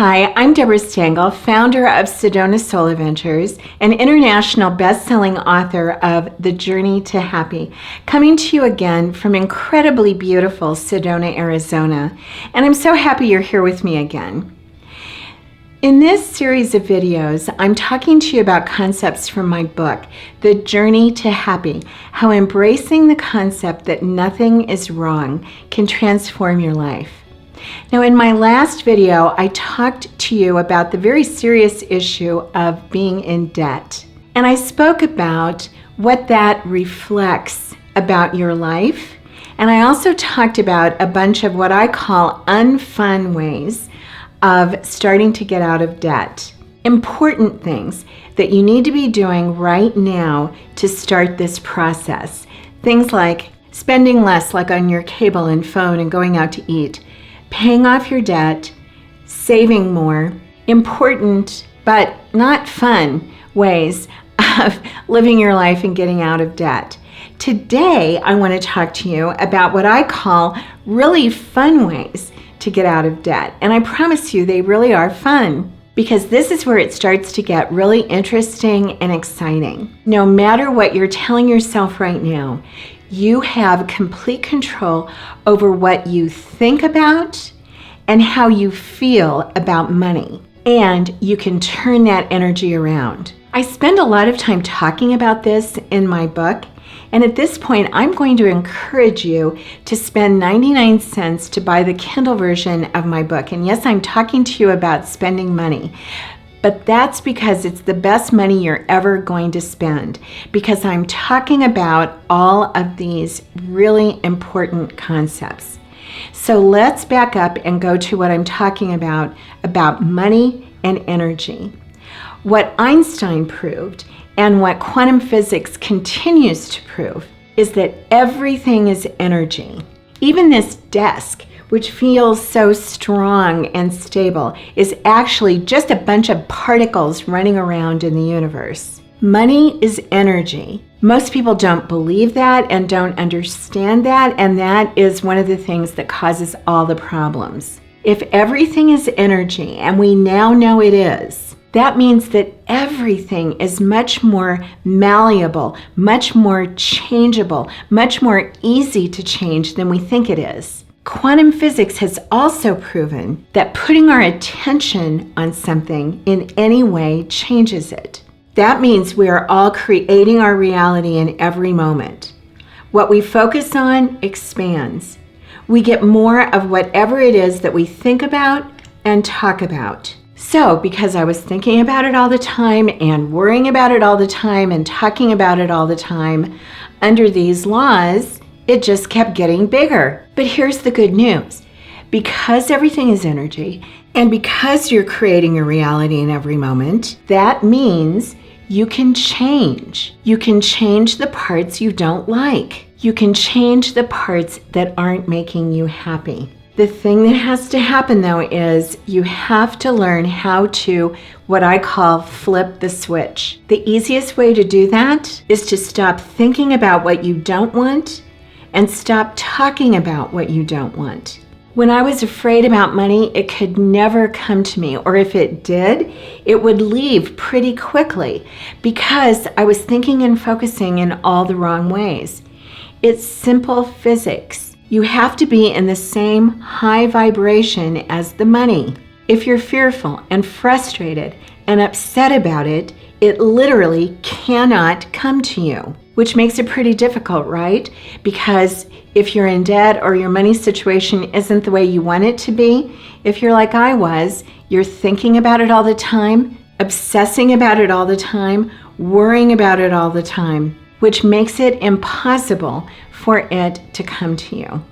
Hi, I'm Deborah Stengel, founder of Sedona Soul Adventures, an international best-selling author of The Journey to Happy, coming to you again from incredibly beautiful Sedona, Arizona. And I'm so happy you're here with me again. In this series of videos, I'm talking to you about concepts from my book, The Journey to Happy, how embracing the concept that nothing is wrong can transform your life. Now, in my last video, I talked to you about the very serious issue of being in debt. And I spoke about what that reflects about your life. And I also talked about a bunch of what I call unfun ways of starting to get out of debt. Important things that you need to be doing right now to start this process. Things like spending less, like on your cable and phone and going out to eat. Paying off your debt, saving more, important but not fun ways of living your life and getting out of debt. Today, I want to talk to you about what I call really fun ways to get out of debt. And I promise you, they really are fun, because this is where it starts to get really interesting and exciting. No matter what you're telling yourself right now, you have complete control over what you think about and how you feel about money. And you can turn that energy around. I spend a lot of time talking about this in my book. And at this point, I'm going to encourage you to spend 99 cents to buy the Kindle version of my book. And yes, I'm talking to you about spending money. But that's because it's the best money you're ever going to spend, because I'm talking about all of these really important concepts. So let's back up and go to what I'm talking about money and energy. What Einstein proved and what quantum physics continues to prove is that everything is energy. Even this desk, which feels so strong and stable, is actually just a bunch of particles running around in the universe. Money is energy. Most people don't believe that and don't understand that, and that is one of the things that causes all the problems. If everything is energy, and we now know it is, that means that everything is much more malleable, much more changeable, much more easy to change than we think it is. Quantum physics has also proven that putting our attention on something in any way changes it. That means we are all creating our reality in every moment. What we focus on expands. We get more of whatever it is that we think about and talk about. So, because I was thinking about it all the time and worrying about it all the time and talking about it all the time, under these laws, it just kept getting bigger. But here's the good news. Because everything is energy, and because you're creating a reality in every moment, that means you can change. You can change the parts you don't like. You can change the parts that aren't making you happy. The thing that has to happen, though, is you have to learn how to, what I call, flip the switch. The easiest way to do that is to stop thinking about what you don't want and stop talking about what you don't want. When I was afraid about money, it could never come to me, or if it did, it would leave pretty quickly because I was thinking and focusing in all the wrong ways. It's simple physics. You have to be in the same high vibration as the money. If you're fearful and frustrated and upset about it, it literally cannot come to you, which makes it pretty difficult, right? Because if you're in debt or your money situation isn't the way you want it to be, if you're like I was, you're thinking about it all the time, obsessing about it all the time, worrying about it all the time, which makes it impossible for it to come to you.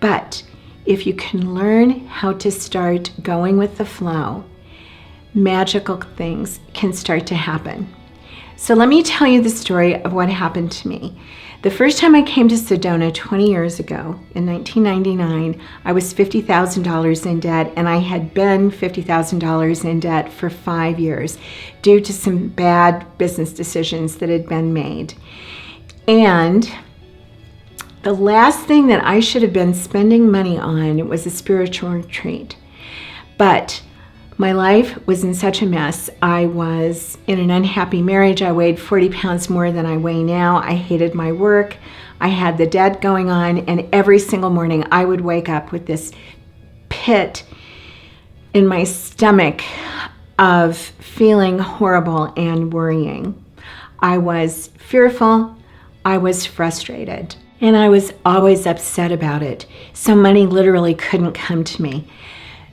But if you can learn how to start going with the flow, magical things can start to happen. So let me tell you the story of what happened to me. The first time I came to Sedona 20 years ago, in 1999, I was $50,000 in debt, and I had been $50,000 in debt for 5 years due to some bad business decisions that had been made. And the last thing that I should have been spending money on was a spiritual retreat. But My life was in such a mess. I was in an unhappy marriage. I weighed 40 pounds more than I weigh now. I hated my work. I had the debt going on, and every single morning I would wake up with this pit in my stomach of feeling horrible and worrying. I was fearful. I was frustrated. And I was always upset about it. So money literally couldn't come to me.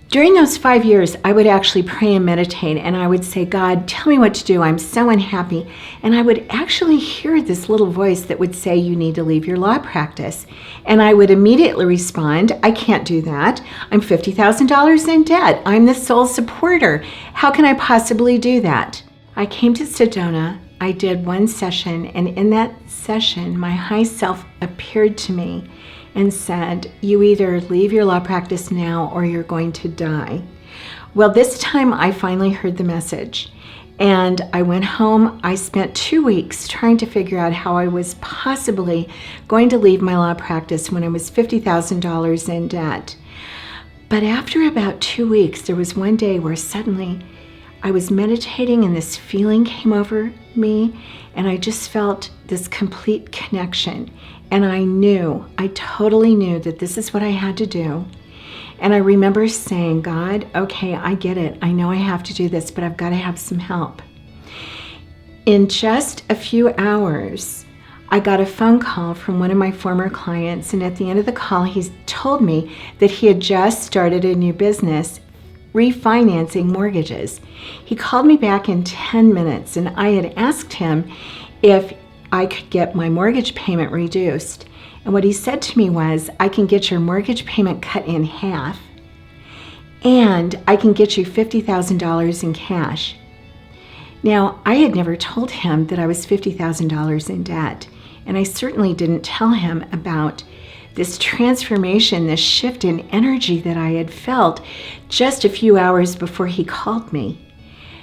During those 5 years, I would actually pray and meditate, and I would say, God, tell me what to do. I'm so unhappy. And I would actually hear this little voice that would say, you need to leave your law practice. And I would immediately respond, I can't do that. I'm $50,000 in debt. I'm the sole supporter. How can I possibly do that? I came to Sedona. I did one session, and in that session, my high self appeared to me and said, you either leave your law practice now or you're going to die. Well, this time I finally heard the message, and I went home. I spent 2 weeks trying to figure out how I was possibly going to leave my law practice when I was $50,000 in debt. But after about 2 weeks, there was one day where suddenly I was meditating and this feeling came over me, and I just felt this complete connection. And I totally knew that this is what I had to do. And I remember saying, God, okay, I get it. I know I have to do this, but I've got to have some help. In just a few hours, I got a phone call from one of my former clients. And at the end of the call, he told me that he had just started a new business refinancing mortgages. He called me back in 10 minutes, and I had asked him if I could get my mortgage payment reduced. And what he said to me was, I can get your mortgage payment cut in half, and I can get you $50,000 in cash. Now, I had never told him that I was $50,000 in debt, and I certainly didn't tell him about this transformation, this shift in energy that I had felt just a few hours before he called me.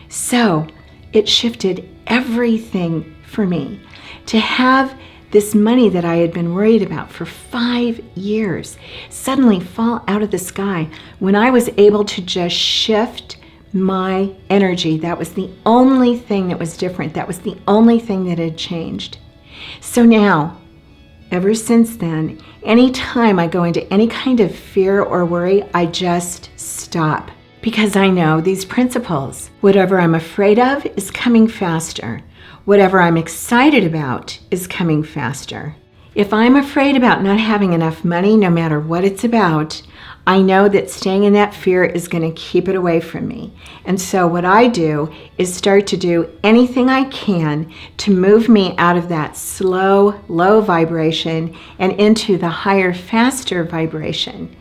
So it shifted everything for me to have this money that I had been worried about for 5 years suddenly fall out of the sky when I was able to just shift my energy. That was the only thing that was different. That was the only thing that had changed. So now, ever since then, anytime I go into any kind of fear or worry, I just stop. Because I know these principles. Whatever I'm afraid of is coming faster. Whatever I'm excited about is coming faster. If I'm afraid about not having enough money, no matter what it's about, I know that staying in that fear is going to keep it away from me. And so what I do is start to do anything I can to move me out of that slow, low vibration and into the higher, faster vibration.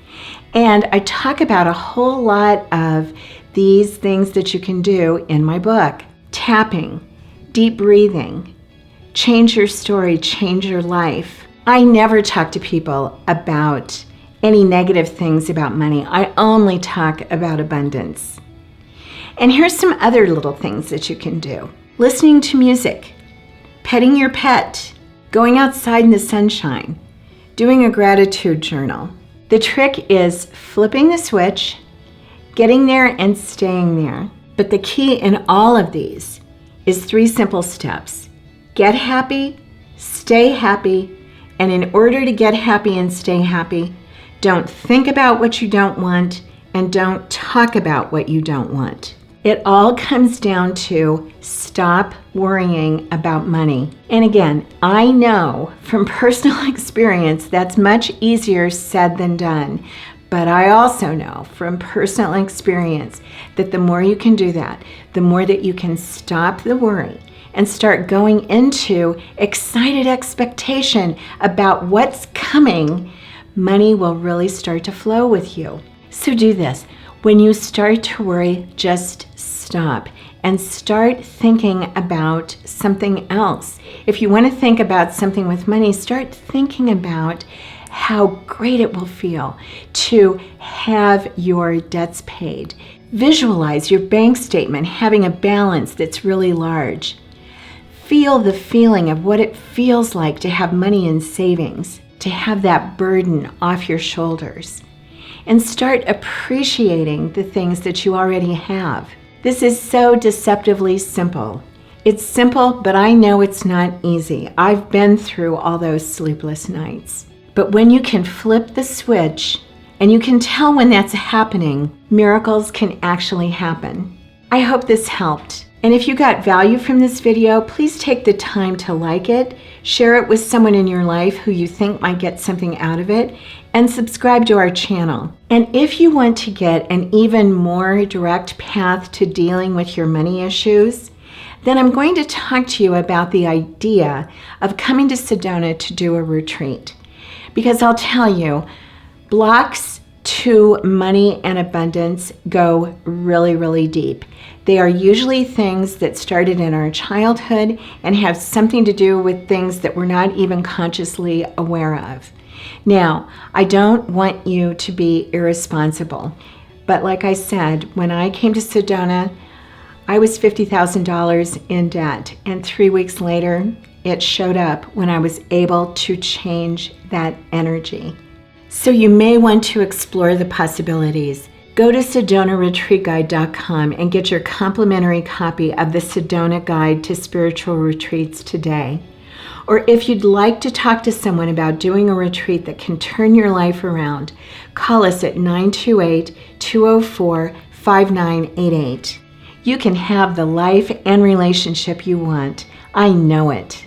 And I talk about a whole lot of these things that you can do in my book. Tapping, deep breathing, change your story, change your life. I never talk to people about any negative things about money. I only talk about abundance. And here's some other little things that you can do. Listening to music, petting your pet, going outside in the sunshine, doing a gratitude journal. The trick is flipping the switch, getting there and staying there. But the key in all of these is 3 simple steps. Get happy, stay happy, and in order to get happy and stay happy, don't think about what you don't want, and don't talk about what you don't want. It all comes down to stop worrying about money. And again, I know from personal experience that's much easier said than done. But I also know from personal experience that the more you can do that, the more that you can stop the worry and start going into excited expectation about what's coming, money will really start to flow with you. So do this. When you start to worry, just stop and start thinking about something else. If you want to think about something with money, start thinking about how great it will feel to have your debts paid. Visualize your bank statement having a balance that's really large. Feel the feeling of what it feels like to have money in savings, to have that burden off your shoulders. and start appreciating the things that you already have. This is so deceptively simple. It's simple, but I know it's not easy. I've been through all those sleepless nights. But when you can flip the switch and you can tell when that's happening, miracles can actually happen. I hope this helped. And if you got value from this video, please take the time to like it, share it with someone in your life who you think might get something out of it, and subscribe to our channel. And if you want to get an even more direct path to dealing with your money issues, then I'm going to talk to you about the idea of coming to Sedona to do a retreat. Because I'll tell you, blocks to money and abundance go really, really deep. They are usually things that started in our childhood and have something to do with things that we're not even consciously aware of. Now, I don't want you to be irresponsible, but like I said, when I came to Sedona, I was $50,000 in debt, and 3 weeks later, it showed up when I was able to change that energy. So you may want to explore the possibilities. Go to SedonaRetreatGuide.com and get your complimentary copy of the Sedona Guide to Spiritual Retreats today. Or if you'd like to talk to someone about doing a retreat that can turn your life around, call us at 928-204-5988. You can have the life and relationship you want. I know it.